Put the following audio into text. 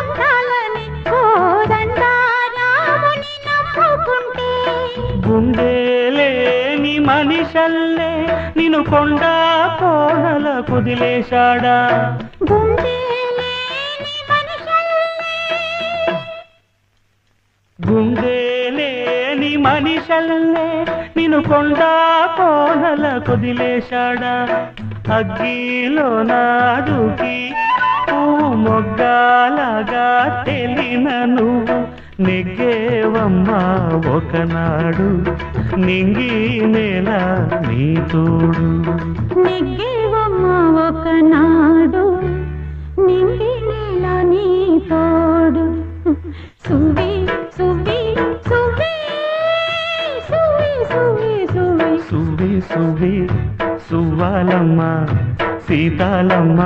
పొందాలని కోదండారాముని నమ్ముకుంటే గుండెలేని మనిషల్లే నిన్ను కొండ కోనల కుదిలేశాడా గుండెలేని మనిషల్లే నిన్ను కొండ కోనల కుదిలేశాడా అగ్గిలో నాడుకి పువ్వు మొగ్గాలగా తెలిన నువ్వు నెగ్గేవమ్మా ఒకనాడు నింగి నేల నీ తోడు నెగ్గేవమ్మా ఒకనాడు నింగి నేల నీ తోడు సువి సువి సువి సువి సువి సువి సువి సువి సువ్వాలమ్మ సీతాలమ్మ